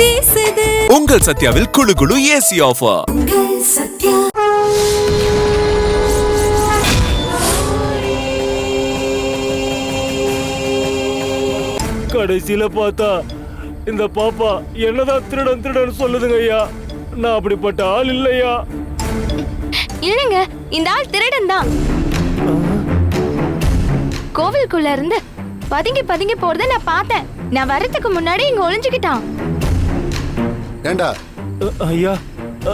வீசுது. உங்கள் சத்யாவில் குளு குளு ஏசி ஆஃபர். சத்யா. கடைசியில பார்த்தா இந்த பாப்பா என்னதான் திருடன் திருடன் சொல்லுதுங்க ஐயா. நான் அப்படிப்பட்ட ஆள் இல்லையா. இல்லைங்க, இந்த ஆள் திருடன் தான். கோவிலுக்குள்ள இருந்து பதுங்கி பதுங்கி போறத நான் பார்த்தேன். நான் வரதுக்கு முன்னாடி இங்க ஒளிஞ்சுக்கிட்டான். ஏண்டா ஐயா,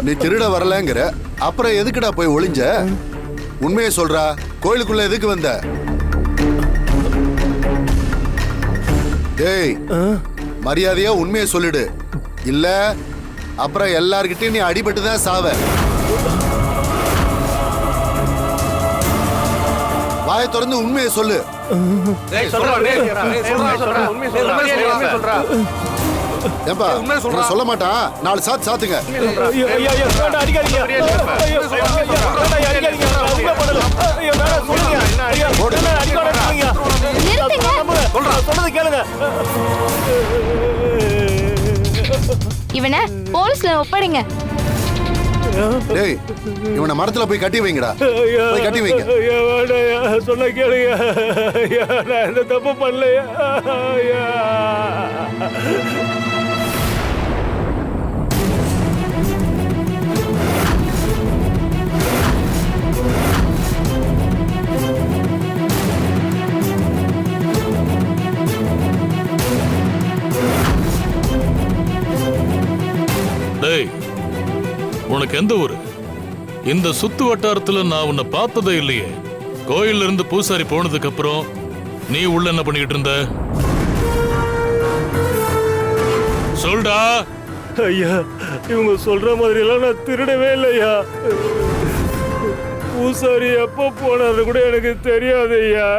நீ திருட வரலங்கிற, அப்புறம் எதுக்குடா போய் ஒளிஞ்ச? உண்மையை சொல்றா, கோயிலுக்குள்ள எதுக்கு வந்த? டேய், மரியாதையா உண்மையை சொல்லிடு, இல்ல அப்புறம் எல்லார்கிட்டயும் நீ அடிபட்டு தான் சாவ. வாயை திறந்து உண்மையை சொல்லு. ஏப்பா, சொல்ல மாட்டான். 4 சாத்து சாத்துங்க. இவனை போலீஸ்ல ஒப்படைங்க. டேய், இவனை மரத்துல போய் கட்டி வைங்கடா. போய் கட்டி வைங்க. சொன்ன கேளுங்க, நான் எந்த தப்பு பண்ணலையா. டேய், உனக்கு எந்த ஊரு? இந்த சுத்து வட்டாரத்துல நான் உன்னை பார்த்ததே இல்லையே. கோயில்ல இருந்து பூசாரி போனதுக்கு அப்புறம் நீ உள்ள என்ன பண்ணிக்கிட்டு இருந்த? சொல்டா. ஐயா, இவங்க சொல்ற மாதிரி எல்லாம் நான் திருடவே இல்லையா. பூசாரி எப்போ போனது கூட எனக்கு தெரியாது ஐயா.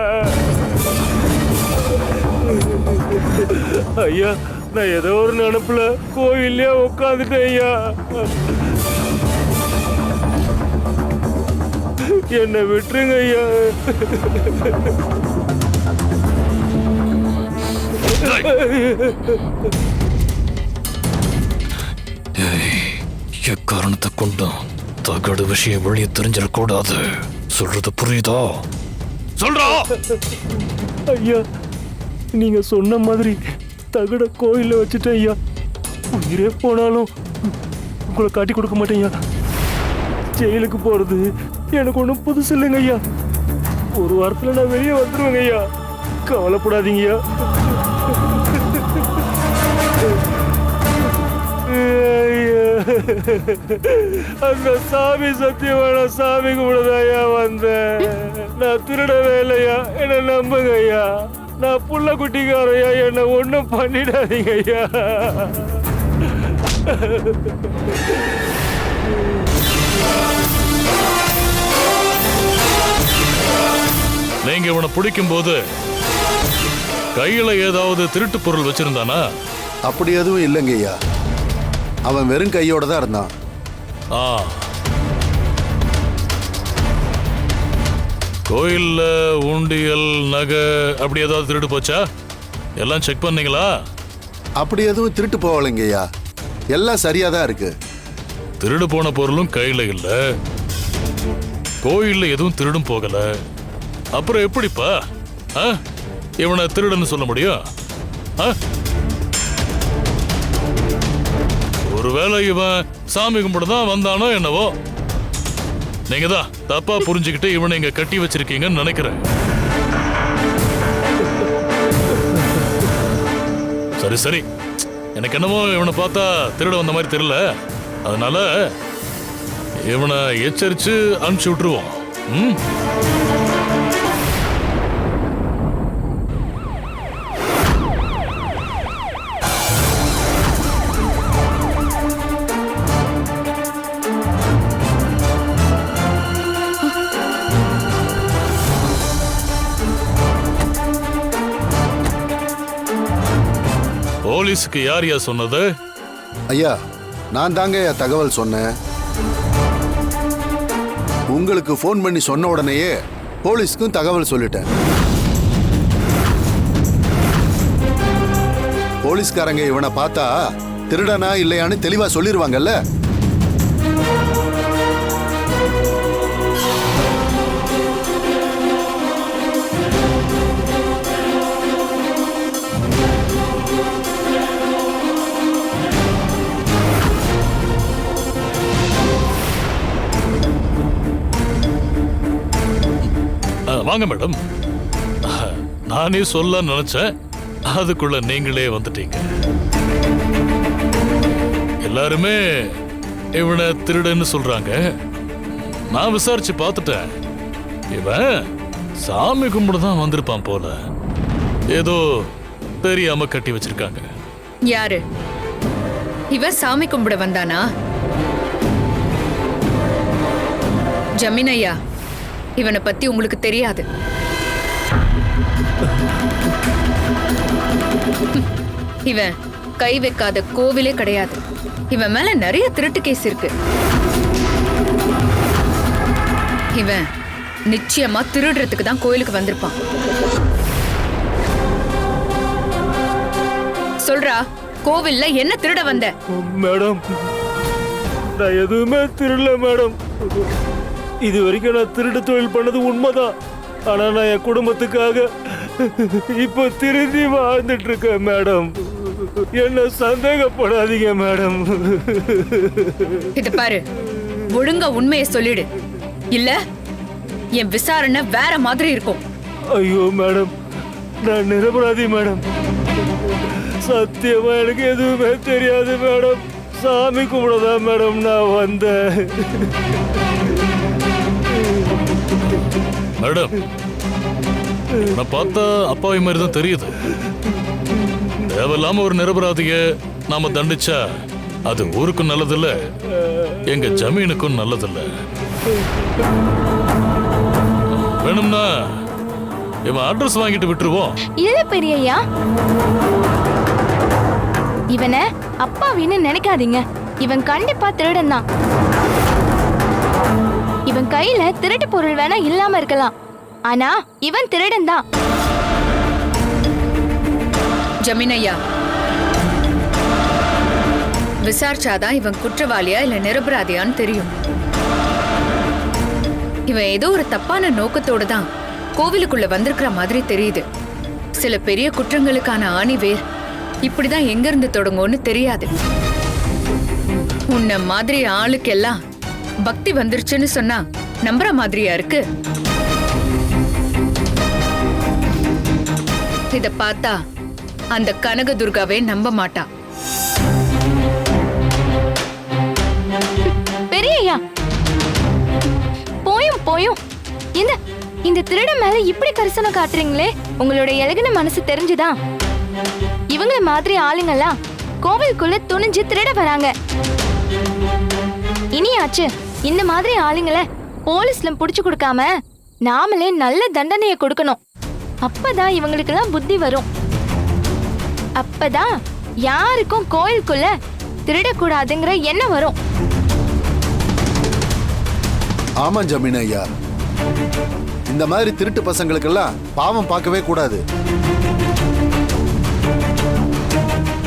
ஐயா, நான் ஏதோ ஒரு நினைப்புல கோயிலே உட்காந்துட்டேன் ஐயா. என்னை விட்டுருங்க ஐயா. எக்காரணத்தை கொண்டும் தகடு விஷயம் வெளியே தெரிஞ்சிடக்கூடாது. சொல்றது புரியுதா? சொல்றா. ஐயா, நீங்க சொன்ன மாதிரி தகட கோயில்ல வச்சுட்டேன் ஐயா. உயிரே போனாலும் உங்களை காட்டி கொடுக்க மாட்டேன் ஐயா. ஜெயிலுக்கு போறது எனக்கு ஒன்றும் புதுசு இல்லைங்க ஐயா. ஒரு வாரத்தில் நான் வெளியே வந்துடுவேங்க ஐயா. கவலைப்படாதீங்க ஐயா. அந்த சாமி சத்தியமான சாமி கும்பிடுதான் ஐயா வந்தேன். நான் திருடவே இல்லையா, என்ன நம்புங்க ஐயா. நான் புள்ள குட்டிக்காரையா, என்ன ஒண்ணும் பண்ணிடாதீங்க ஐயா. நீங்க இவனை பிடிக்கும் போது கையில ஏதாவது திருட்டு பொருள் வச்சிருந்தானா? அப்படி எதுவும் இல்லைங்க ஐயா. அவன் வெறும் கையோட தான் இருந்தான். கோயில்ல உண்டியல், நகை அப்படி ஏதாவது திருட்டு போச்சா? எல்லாம் செக் பண்ணீங்களா? அப்படி எதுவும் திருட்டு போகலைங்க ஐயா. எல்லாம் சரியா தான் இருக்கு. திருடு போன பொருளும் கையில இல்ல, கோயில்ல எதுவும் திருடும் போகல. அப்புறம் எப்படிப்பா இவனை திருடன்னு சொல்ல முடியும்? ஒருவேளை இவன் சாமி கும்பிட தான் வந்தானோ என்னவோ. நீங்க தான் தப்பா புரிஞ்சுக்கிட்டு இவனை இங்க கட்டி வச்சிருக்கீங்கன்னு நினைக்கிறேன். சரி சரி, எனக்கு என்னமோ இவனை பார்த்தா திருட வந்த மாதிரி தெரியல. அதனால இவனை எச்சரிச்சு அனுப்பிச்சு விட்டுருவோம். போலீஸுக்கு யார் யா சொன்னது? ஐயா, நான் தாங்க தகவல் சொன்னேன். உங்களுக்கு ஃபோன் பண்ணி சொன்ன உடனேயே போலீஸ்க்கும் தகவல் சொல்லிட்டேன். போலீஸ்காரங்க இவனை பார்த்தா திருடனா இல்லையான்னு தெளிவா சொல்லிருவாங்கல்ல. வாங்க மேடம். நானே சொல்ல நினைச்சேன், அதுக்குள்ள நீங்களே வந்துட்டீங்க. எல்லாருமே இவனை திருடன்னு சொல்றாங்க. நான் விசாரிச்சு பார்த்துட்டேன். இவன் சாமி கும்பிட தான் வந்திருப்பான் போல. ஏதோ தெரியாம கட்டி வச்சிருக்காங்க. யாரு இவன்? சாமி கும்பிட வந்தானா? ஜமீன் ஐயா, இவனை பத்தி உங்களுக்கு தெரியாது. இவன் கை வைக்காத கோவிலே கிடையாது. இவன் மேல நிறைய திருட்டு கேஸ் இருக்கு. இவன் நிச்சயமா திருடுறதுக்கு தான் கோயிலுக்கு வந்திருப்பான். சொல்றா, கோவில்ல என்ன திருட வந்த? மேடம், நான் எதுவுமே திருடல மேடம். இது வரைக்கும் நான் திருட்டு தொழில் பண்ணது உண்மைதான். ஆனா நான் என் குடும்பத்துக்காக இப்போ திருந்தி வாழ்ந்துட்டு இருக்கேன் மேடம். என்ன சந்தேகப்படாதீங்க மேடம். இது பாரு, ஒழுங்கா உண்மையை சொல்லிடு, இல்ல என் விசாரணை வேற மாதிரி இருக்கும். ஐயோ மேடம், நான் நிரபராதி மேடம். சத்தியமா எனக்கு எதுவுமே தெரியாது மேடம். சாமி கும்பிடதான் மேடம் நான் வந்தேன். மேடம், நான் பார்த்தா அப்பாவி மாதிரி தான் தெரியுது. தேவையில்லாம ஒரு நிரபராதிய நாம தண்டிச்சா அது ஊருக்கும் நல்லதில்ல, எங்க ஜமீனுக்கும் நல்லதில்ல. வேணும்னா இவன் அட்ரஸ் வாங்கிட்டு விட்டுருவோம். இல்ல பெரியய்யா, இவனை அப்பாவின்னு நினைக்காதீங்க. இவன் கண்டிப்பா திருடன் தான். இவன் கையில திருட்டு பொருள் வேணா இல்லாம இருக்கலாம், ஆனா இவன் திருடன் தான். ஜமீன் ஐயா, விசாரிச்சாதான் இவன் குற்றவாளியா இல்ல நிரபராதியான்னு தெரியும். இவன் ஏதோ ஒரு தப்பான நோக்கத்தோட தான் கோவிலுக்குள்ள வந்திருக்கிற மாதிரி தெரியுது. சில பெரிய குற்றங்களுக்கான ஆணிவேர் இப்படிதான் எங்க இருந்து தொடங்கும்னு தெரியாது. உன்ன மாதிரி ஆளுக்கெல்லாம் பக்தி வந்துருச்சுன்னு சொன்னா நம்புற மாதிரியா இருக்கு? இத பார்த்தா அந்த கனகதுர்காவே நம்ப மாட்டா. பெரியய்யா, போயும் போயும் இந்த இந்த திருட மேல இப்படி கரிசனம் காட்டுறீங்களே, உங்களோட இலகின மனசு தெரிஞ்சுதான் இவங்கள மாதிரி ஆளுங்கெல்லாம் கோவிலுக்குள்ள துணிஞ்சு திருட வராங்க. இனியாச்சு இந்த மாதிரி ஆளுங்களை போலீஸ்ல புடிச்சு கொடுக்காம நாமளே நல்ல தண்டனையை கொடுக்கணும். அப்பதான் இவங்களுக்கெல்லாம் புத்தி வரும். அப்பதான் யாருக்கும் கோயிலுக்குள்ள திருடக்கூடாதுங்கிற எண்ணம் வரும். ஆமா ஜமீன் ஐயா, இந்த மாதிரி திருட்டு பசங்களுக்கெல்லாம் பாவம் பார்க்கவே கூடாது.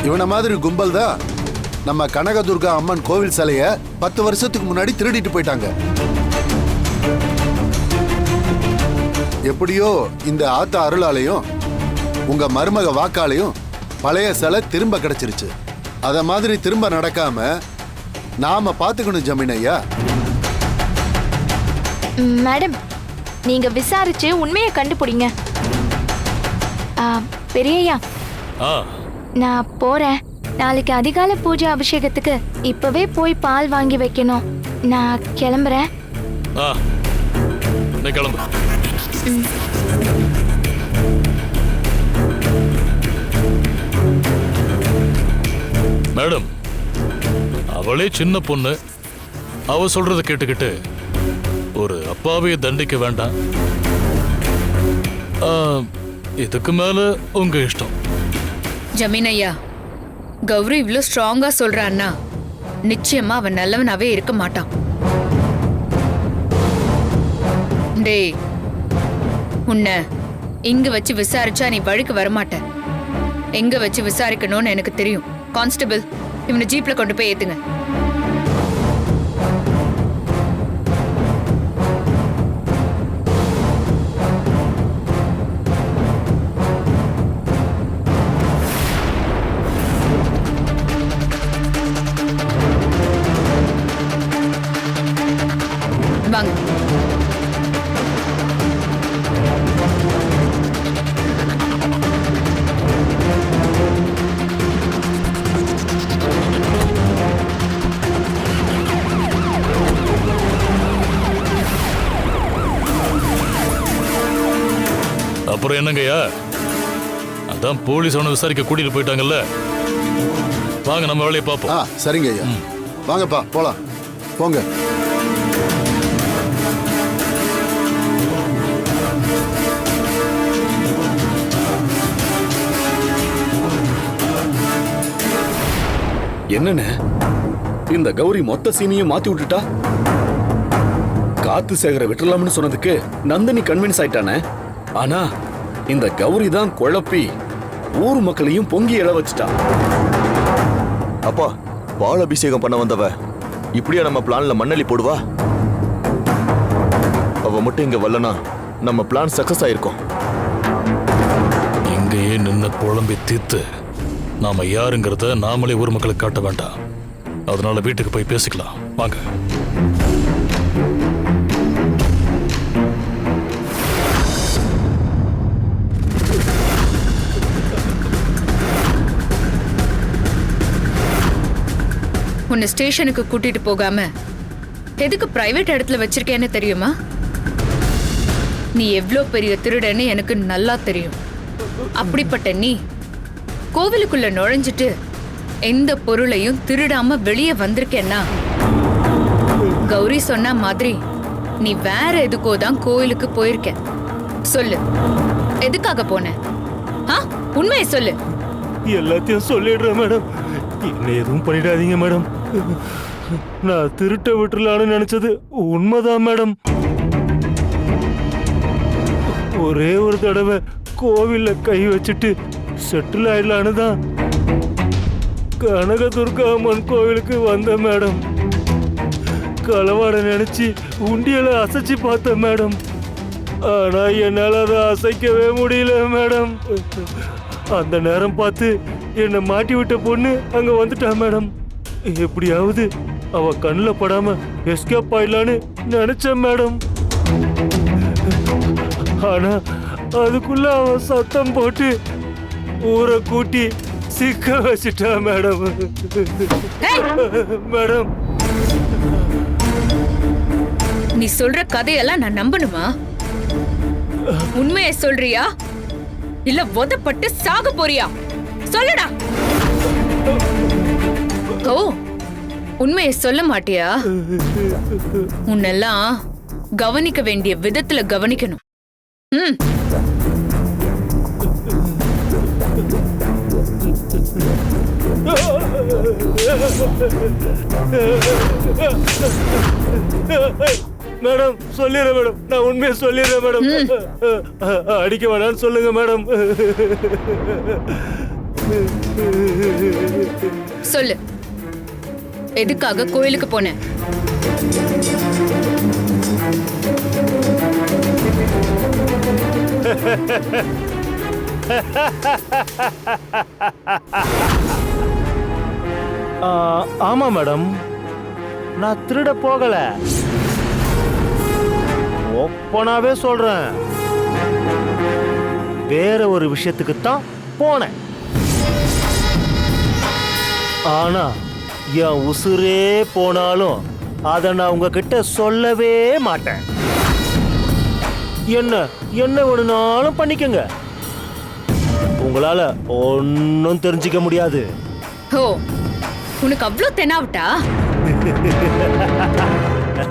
இவன மாதிரி கும்பல் தான் நம்ம கனகதுர்கா அம்மன் கோவில் சிலைய 10 வருஷத்துக்கு முன்னாடி திருடிட்டு போயிட்டாங்க. எப்படியோ இந்த ஆத்தா அருளாலையும் உங்க மருமக வாக்காலையும் பழைய சிலை திரும்ப கிடைச்சிருச்சு. அத மாதிரி திரும்ப நடக்காம நாம பாத்துக்கணும் ஜமீன் ஐயா. மேடம், நீங்க விசாரிச்சு உண்மையை கண்டுபிடிங்க. பெரியய்யா, நான் போறேன். நாளைக்கு அதிகாலை பூஜை அபிஷேகத்துக்கு இப்பவே போய் பால் வாங்கி வைக்கணும். நான் கிளம்புறேன். மேடம், அவளே சின்ன பொண்ணு. அவ சொல்றத கேட்டுக்கிட்டு ஒரு அப்பாவைய தண்டிக்க வேண்டாம். இதுக்கு மேல உங்க இஷ்டம். ஜமீன் ஐயா, கௌரி இவ்ளோ ஸ்ட்ராங்கா சொல்றான்னா நிச்சயமா அவன் நல்லவனாவே இருக்க மாட்டான். டேய், உன்னை இங்க வச்சு விசாரிச்சா நீ வழிக்கு வரமாட்ட. எங்க வச்சு விசாரிக்கணும்னு எனக்கு தெரியும். கான்ஸ்டபிள், இவனை ஜீப்ல கொண்டு போய் ஏத்துங்க. வாங்க. அப்புறம் என்னங்கய்யா, அதான் போலீஸ் அவனை விசாரிக்க கூட்டிட்டு போயிட்டாங்கல்ல. வாங்க நம்ம வேலையை பார்ப்போம். சரிங்க ஐயா, வாங்கப்பா போலாம். போங்க. என்னன்னு இந்த கௌரி மொத்த சீனியும் மாத்தி விட்டுட்டா? காத்து சேகர விட்டுலாம்னு சொன்னதுக்கு நந்தினி கன்வின்ஸ் ஆயிட்டானே. ஆனா இந்த கௌரி தான் குழப்பி ஊர் மக்களையும் பொங்கி எழ வச்சுட்டா. அப்பா, பால் அபிஷேகம் பண்ண வந்தவ இப்படியா நம்ம பிளான்ல மண்ணலி போடுவா? அவ மட்டும் இங்க வரலனா நம்ம பிளான் சக்சஸ் ஆயிருக்கும். இங்கேயே நின்று புலம்பி தீர்த்து நாம யாருங்கிறத நாமளே ஊர் மக்களுக்கு காட்ட வேண்டாம். அதனால வீட்டுக்கு போய் பேசிக்கலாம். வாங்க. உன்னை ஸ்டேஷனுக்கு கூட்டிட்டு போகாம எதுக்கு பிரைவேட் இடத்துல வச்சிருக்கேன்னு தெரியுமா? நீ எவ்வளோ பெரிய திருடன்னு எனக்கு நல்லா தெரியும். அப்படிப்பட்ட நீ கோவிலுக்குள்ள நுழைஞ்சிட்டு எந்த பொருளையும் திருடாம வெளியே வந்திருக்கேன்னா, கௌரி சொன்ன மாதிரி நீ வேற எதுக்கோ தான் கோவிலுக்கு போயிருக்க. சொல்லு, எதுக்காக போன? உண்மையை சொல்லு. எல்லாத்தையும் சொல்லிடுறேன் மேடம். என்ன எதுவும் பண்ணிடாதீங்க மேடம். நான் திருட்ட விட்டுலான்னு நினைச்சது உண்மைதான் மேடம். ஒரே ஒரு தடவை கோவில்ல கை வச்சுட்டு செட்டில் ஆயிடலான்னு தான் கனகதுர்கா அம்மன் கோவிலுக்கு வந்த மேடம். களவாட நினைச்சு உண்டியலை அசைச்சு பார்த்தேன் மேடம். ஆனா என்னால அதை அசைக்கவே முடியல மேடம். அந்த நேரம் பார்த்து என்னை மாட்டி விட்ட பொண்ணு அங்க வந்துட்டா மேடம். எப்படியாவது அவ கண்ணில் படாம எஸ்கேப் ஆயிடலான்னு நினைச்சேன் மேடம். ஆனா அதுக்குள்ள அவ சத்தம் போட்டு ஊரை கூட்டி சிக்க வச்சிட்டா மேடம். மேடம், நீ சொல்ற கதையெல்லாம் நான் நம்பணுமா? உண்மையை சொல்றியா இல்ல உதப்பட்டு சாக போறியா? சொல்லுடா. ஓ, உண்மையை சொல்ல மாட்டியா? உன்னெல்லாம் கவனிக்க வேண்டிய விதத்துல கவனிக்கணும். மேடம் சொல்லிடுறேன் மேடம். நான் உண்மையை சொல்லிடுறேன் மேடம். அடிக்க வேணான்னு சொல்லுங்க மேடம். சொல்லு, எதுக்காக கோயிலுக்கு போனேன்? ஆமா மேடம், நான் திருட போகல. ஒப்பனாவே சொல்றேன், வேற ஒரு விஷயத்துக்கு தான் போனேன். ஆனா என் உசுரே போனாலும் அதை நான் உங்ககிட்ட சொல்லவே மாட்டேன். என்ன வேணும்னாலும் பண்ணிக்கங்க, உங்களால ஒன்னும் தெரிஞ்சுக்க முடியாது. ஓ, உனக்கு அவ்வளோ தெனாவிட்டா?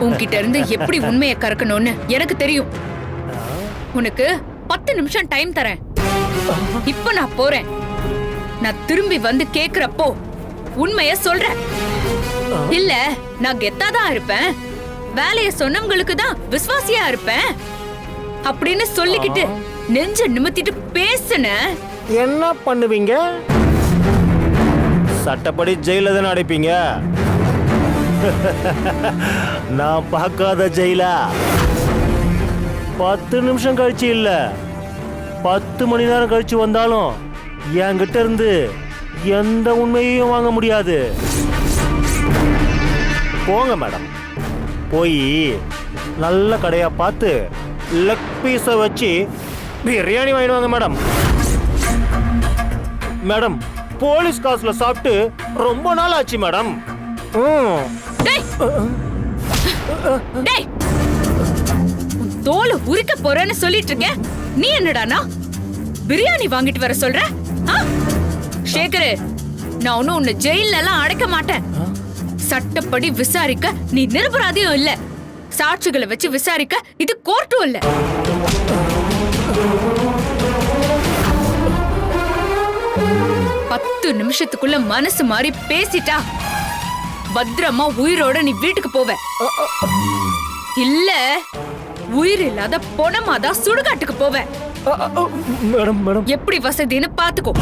உன்கிட்ட இருந்து எப்படி உண்மையை கறக்கணும்னு எனக்கு தெரியும். உனக்கு 10 நிமிஷம் டைம் தரேன். இப்ப நான் போறேன். நான் திரும்பி வந்து கேக்குறப்போ உண்மைய சொல்றேன். இல்ல நான் கெத்தாதான் இருப்பேன், வேலைய சொன்னவங்களுக்கு தான் விசுவாசியா இருப்பேன் அப்படின்னு சொல்லிக்கிட்டு நெஞ்ச நிமித்திட்டு பேசுன என்ன பண்ணுவீங்க சட்டப்படி ஜெயில தானே அடைப்பீங்க. நான் பார்க்காத ஜெயிலா? 10 நிமிஷம் கழிச்சு இல்ல 10 மணி நேரம் கழிச்சு வந்தாலும் என்கிட்ட இருந்து எந்த உண்மையையும் வாங்க முடியாது. போங்க மேடம், போய் நல்ல கடையா பார்த்து லெக் பீஸை வச்சு பிரியாணி வாங்கிடுவாங்க மேடம். மேடம், போலீஸ் காசுல சாப்பிட்டு ரொம்ப நாள் ஆச்சு மேடம். டேய் டேய், உன் தோலை உரிக்க போறேன்னு சொல்லிட்டு இருக்கேன். நீ என்னடானா பிரியாணி வாங்கிட்டு வர சொல்ற? சேகர், நான் ஒன்னும் உன்னை ஜெயில எல்லாம் அடைக்க மாட்டேன். சட்டப்படி விசாரிக்க நீ நிரபராதியும் இல்ல, சாட்சிகளை வச்சு விசாரிக்க இது கோர்ட்டும் இல்ல. பத்து நிமிஷத்துக்குள்ள மனசு மாறி பேசிட்டா பத்திரமா உயிரோட நீ வீட்டுக்கு போவ. இல்ல உயிர் இல்லாத பொணமாதான் சுடுகாட்டுக்கு போவ. மேடம் மேடம், எப்படி வசதின்னு பாத்துக்கோ.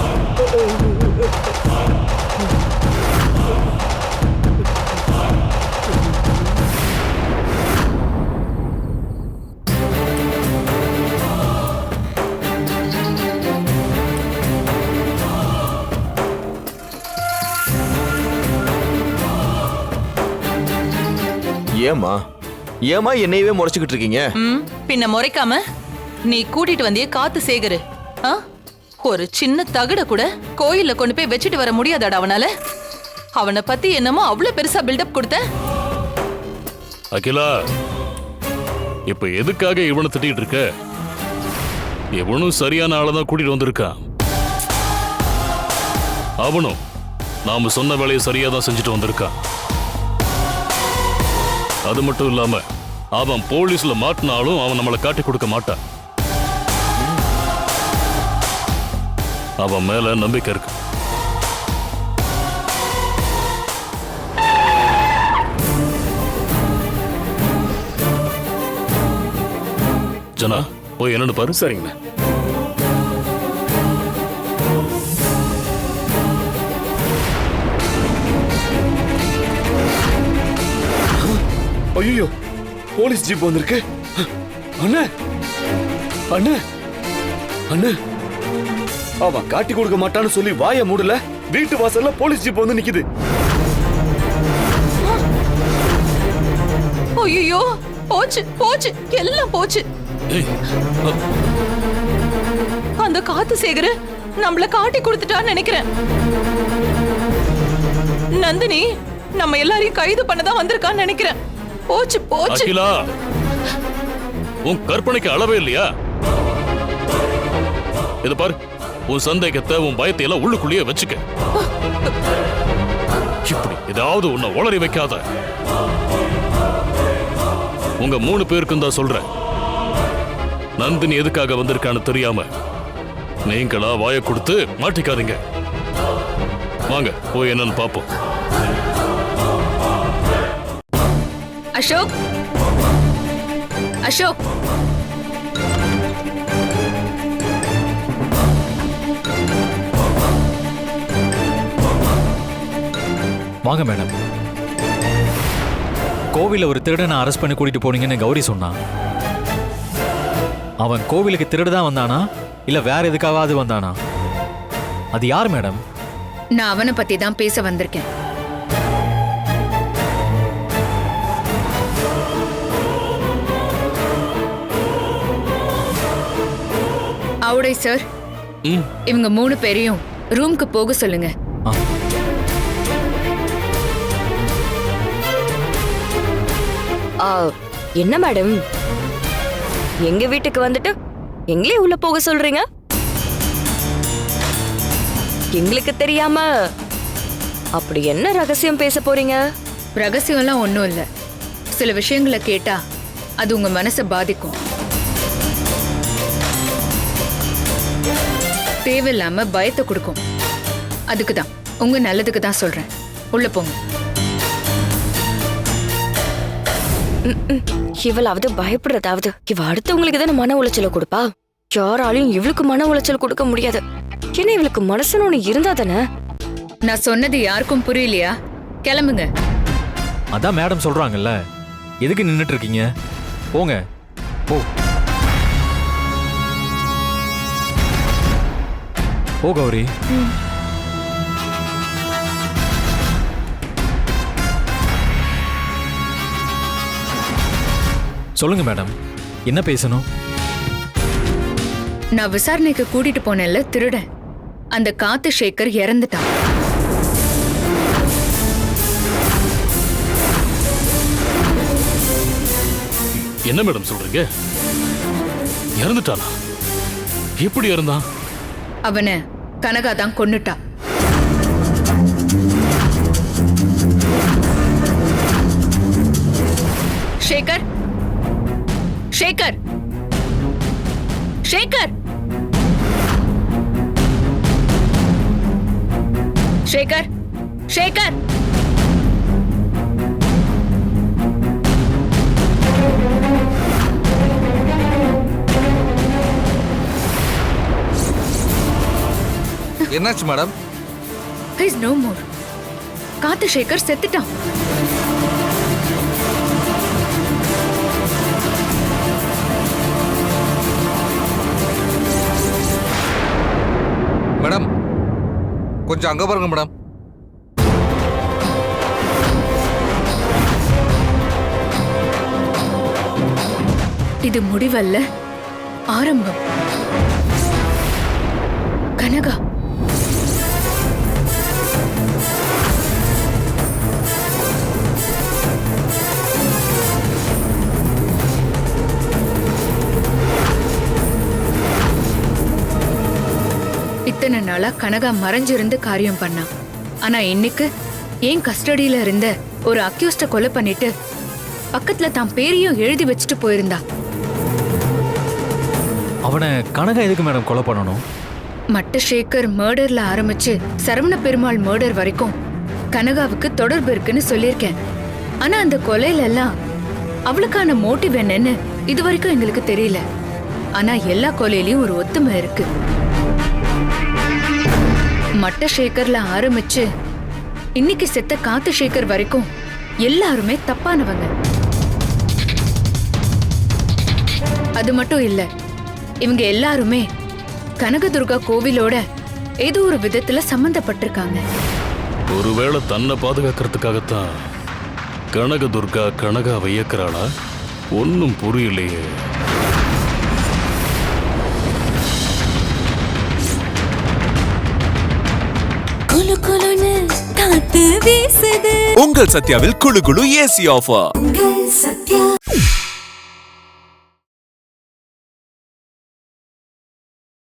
ஏமா ஏமா என்னையவே முறைச்சுக்கிட்டு இருக்கீங்க? பின்ன முறைக்காம நீ கூட்டிட்டு வந்திய காத்து சேகரு. ஒரு சின்ன தகட கூட கோயில்ல கொண்டு போய் வச்சுட்டு வர முடியாதாடா அவனால? அவனை பத்தி என்னமோ அவ்வளவு பெருசா பில்டப் கொடுத்த. அகிலா, இப்ப எதுக்காக இவனை திட்டிட்டு இருக்க? இவனும் சரியான ஆளதான் கூட்டிட்டு வந்திருக்கான். அவனும் நாம சொன்ன வேலையை சரியா தான் செஞ்சுட்டு வந்திருக்கான். அது மட்டும் இல்லாம அவன் போலீஸ்ல மாட்டினாலும் அவன் நம்மளை காட்டி கொடுக்க மாட்டான். அவன் மேல நம்பிக்கை இருக்கு. ஜனா, போய் என்னன்னு பாரு. சரிங்கண்ணா. ஐயோ, போலீஸ் ஜீப் வந்திருக்கு. அண்ணே அண்ணே அண்ணே, அவன் காட்டி கொடுக்க மாட்டான்னு சொல்லி வாய மூடல, வீட்டு வாசல்ல போலீஸ் ஜீப் வந்து நிக்குது. ஐயோ, போச்சு போச்சு, எல்லாம் போச்சு. அந்த காத்து சேகரு நம்மள காட்டி கொடுத்துட்டான்னு நினைக்கிறேன். நந்தினி நம்ம எல்லாரையும் கைது பண்ணதான் வந்திருக்கான்னு நினைக்கிறேன். போச்சு போச்சு. அகிலா, உன் கற்பனைக்கு அளவே இல்லையா? இது பாரு, உன் சந்தேகத்தை உன் பயத்தை எல்லாம் உள்ளுக்குள்ளேயே வச்சுக்க. இப்படி ஏதாவது உன்னை உளறி வைக்காத. உங்க 3 பேருக்கும் தான் சொல்றேன், நந்தினி எதுக்காக வந்திருக்கான்னு தெரியாம நீங்களா வாயை கொடுத்து மாட்டிக்காதீங்க. வாங்க போய் என்னன்னு பாப்போம். அசோக், அசோக், வாங்க மேடம். கோவில ஒரு திருடனை அரெஸ்ட் பண்ணி கூட்டிட்டு போனீங்கன்னு கௌரி சொன்னான். அவன் கோவிலுக்கு திருடுதான் வந்தானா இல்ல வேற எதுக்காவது வந்தானா? அது யார் மேடம்? நான் அவனை பத்தி தான் பேச வந்திருக்கேன். அவுடை சார், இவங்க 3 பேரையும் ரூம்க்கு போக சொல்லுங்க. என்ன மேடம், எங்க வீட்டுக்கு வந்துட்டு எங்களே உள்ள போக சொல்றீங்க? எங்களுக்கு தெரியாம அப்படி என்ன ரகசியம் பேச போறீங்க? ரகசியம்லாம் ஒன்றும் இல்லை. சில விஷயங்களை கேட்டா அது உங்க மனசை பாதிக்கும். தேவையில்லாம பயத்தை கொடுக்கும். அதுக்கு தான், உங்க நல்லதுக்கு தான் சொல்றேன். உள்ள போங்க. இவளாவது பயப்படுறதாவது, இவ அடுத்தவங்களுக்கு தானே மன உளைச்சலை கொடுப்பா. யாராலையும் இவளுக்கு மன உளைச்சல் கொடுக்க முடியாது. ஏன்னா இவளுக்கு மனசுன்னு ஒண்ணு இருந்தா தானே. நான் சொன்னது யாருக்கும் புரியலையா? கிளம்புங்க. அதான் மேடம் சொல்றாங்கல்ல, எதுக்கு நின்னுட்டு இருக்கீங்க? போங்க போ. போ கௌரி. சொல்லுங்க மேடம், என்ன பேசணும்? நான் விசாரணைக்கு கூட்டிட்டு போனேன்ல திருடன், அந்த காத்து சேகர் இறந்துட்டான். என்ன மேடம் சொல்றீங்க? இறந்துட்டானா? எப்படி இறந்தான்? அவனை கனகா தான் கொன்னுட்டா. சேகர், சேகர், சேகர், சேகர், சேகர். என்னாச்சு மேடம்? He's no more. காத்து சேகர் செத்துட்டான். மேடம் கொஞ்சம் அங்க பாருங்க மேடம். இது முடிவல்ல, ஆரம்பம். கனகா, இத்தனை நாளா கனகா மறைஞ்சிருந்து காரியம் பண்ணா. ஆனா இன்னைக்கு ஏன் கஸ்டடியில இருந்த ஒரு அக்யூஸ்ட கொலை பண்ணிட்டு பக்கத்துல தான் பேரையும் எழுதி வச்சுட்டு போயிருந்தா. அவனை கனகா எதுக்கு மேடம் கொலை பண்ணணும்? மட்ட சேகர் மர்டர்ல ஆரம்பிச்சு சரவண பெருமாள் மர்டர் வரைக்கும் கனகாவுக்கு தொடர்பு இருக்குன்னு சொல்லியிருக்கேன். ஆனா அந்த கொலையில எல்லாம் அவளுக்கான மோட்டிவ் என்னன்னு இது வரைக்கும் எங்களுக்கு தெரியல. ஆனா எல்லா கொலையிலயும் ஒரு ஒத்துமை இருக்கு. மட்ட சேகர்ல ஆரம்பிச்சு இன்னைக்கு செத்த காத்து சேகர் வரைக்கும் எல்லாருமே தப்பானவங்க. அது மட்டும் இல்ல, இவங்க எல்லாருமே கனகதுர்கா கோவிலோட ஏதோ ஒரு விதத்துல சம்பந்தப்பட்டிருக்காங்க. ஒருவேளை தன்னை பாதுகாக்கிறதுக்காகத்தான் கனகதுர்கா கனகாவை இயக்குறாளா? ஒன்னும் புரியலையே. உங்கள் சத்யாவில் குளு குளு ஏசி ஆஃபர். சத்யா.